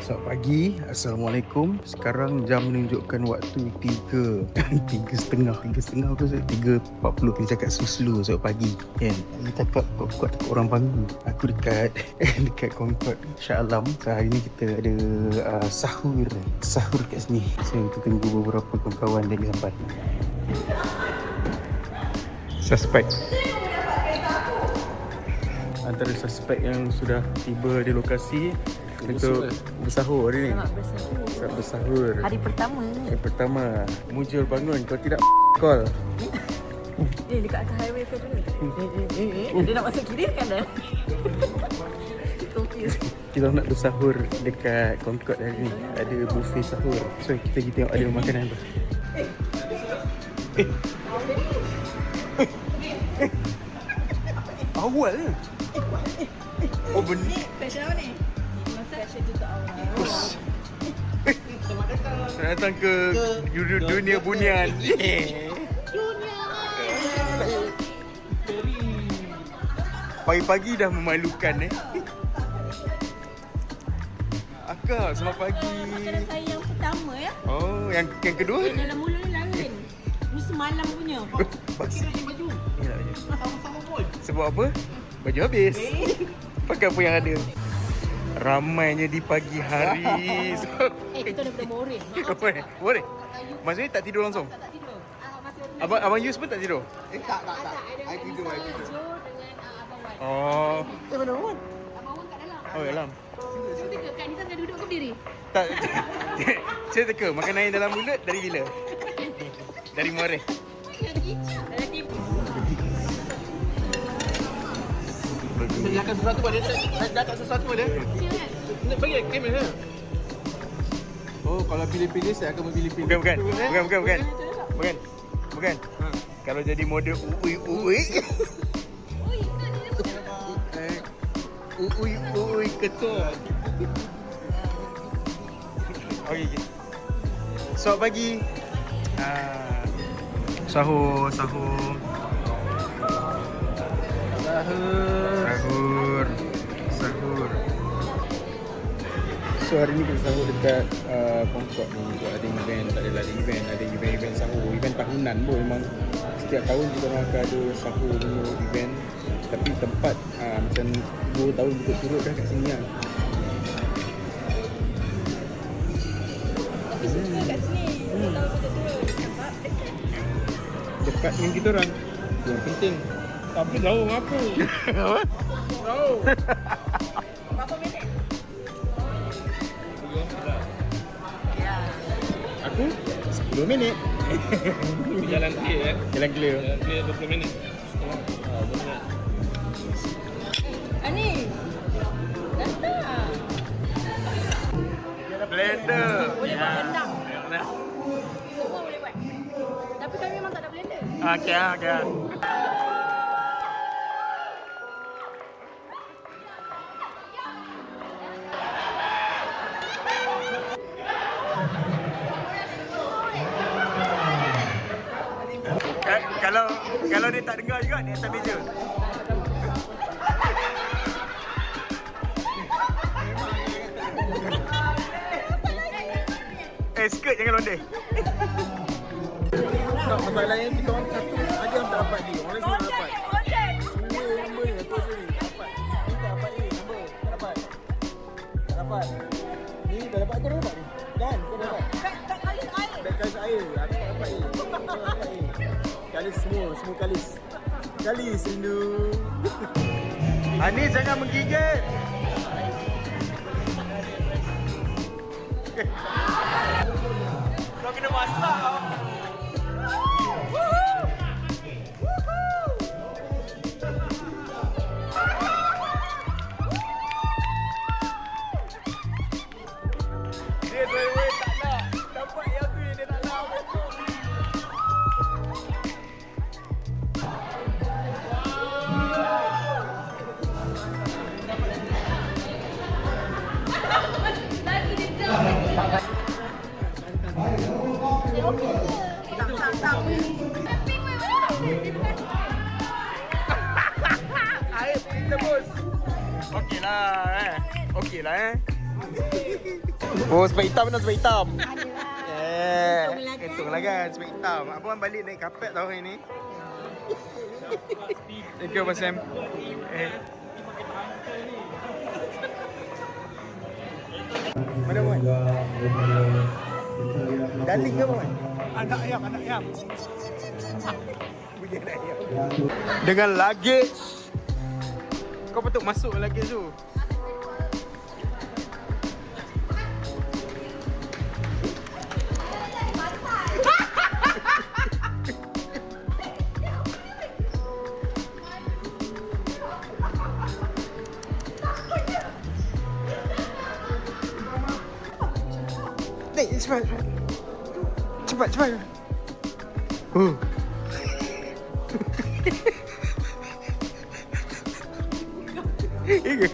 Selamat pagi, Assalamualaikum. Sekarang jam menunjukkan waktu 3.30 ke 3.40. Kita cakap slow selamat pagi kan. Kita cakap kuat orang bangun. Aku dekat Concord Shah Alam. So, hari ni kita ada sahur kat sini. So kita tunggu beberapa kawan-kawan dari sampai. Suspek antara suspek yang sudah tiba di lokasi untuk bersahur hari ni. Selamat bersahur. Hari pertama. Mujur bangun. Kau tidak call. Dekat atas highway ke apa? Dia nak masuk kiri kan dah? Confused. Kita nak bersahur dekat Concord hari ni. Ada buffet sahur. So kita pergi tengok ada makanan apa. Awal ni. Oh benar. Fashion apa ni? Fashion tutup awal. Datang ke dunia bunian. Pagi-pagi dah memalukan Akak, selamat pagi. Makanan saya yang pertama ya. Oh, yang kedua? Dalam mulut ni lain. Ni semalam punya. Kita baju. Sama-sama pun. Sebab apa? Baju habis. Pakai apa yang ada. Ramainya di pagi hari. Kita daripada Moreh. Boleh? Maksudnya tak tidur langsung? Tak tidur. Abang Yus pun tak tidur? Tak. I tidur. Joe dengan Abang Wan. Oh. Mana Wan? Abang Wan kat dalam. Oh, dalam. Cuba teka, Kak Nisa dah duduk ke berdiri? Tak. Saya teka, makanan yang dalam mulut dari bila? Dari Moreh. Dah tipu. Saya akan sesuatu pada saya dah tak sesuatu pada. Nak bagi kamera. Oh, kalau pilih-pilih saya akan memilih-pilih. Bukan. Kalau jadi model uui. Uui ketul. Okey. Selamat pagi. Sahur. So hari ni kita sahur dekat Concord ni. Buat ada event, tak adalah ada event. Ada event sahur. Event tahunan pun memang setiap tahun kita orang akan ada sahur punya event. Tapi tempat macam 2 tahun turut-turut dah kat sini lah. Tapi suka kat sini. 2 tahun turut-turut. Nampak dekat. Dekat dengan kita orang. Itu yang penting. Tapi tahu apa? Apa? Tahu. Berapa minit? Aku 10 minit. Jalan clear Jalan clear. Jalan clear 20 minit. Benar. Ani. Datang. Blender. Boleh buat rendang. Semua boleh buat. Tapi kami memang tak ada blender. Okay. Kalau dia tak dengar juga, dia atas meja. Skirt jangan londeh. Tak, masalahnya kita orang satu ada yang tak dapat ni. Orang semua dapat. Semua nombor ni aku rasa ni dapat. Ni tak dapat ni nombor. Tak dapat. Ni dah dapat, kau dah dapat ni. Dan kau dah dapat. Beg kalis air. Beg kalis air. Aku tak dapat ni. Kau tak dapat ni. Kalis semua kalis. Kalis rindu. Ani jangan menggigit. Kau kena masak. Dia sebenarnya tak nak dapat yang tu yang dia tak nak. Lagi dia tak. Air kita bos. Okeylah. Oh, sebab hitam benar sebab hitam. Adalah. Hitung lah kan sebab hitam. Abang balik naik kapet tau hari ni. Thank you Abang Sam. Mana Abang? Darling ke Abang? Anak ayam. Bunyi anak ayam. Dengan luggage. Kau patut masuk luggage tu. Naik, cepat. Cepat. Iya ke?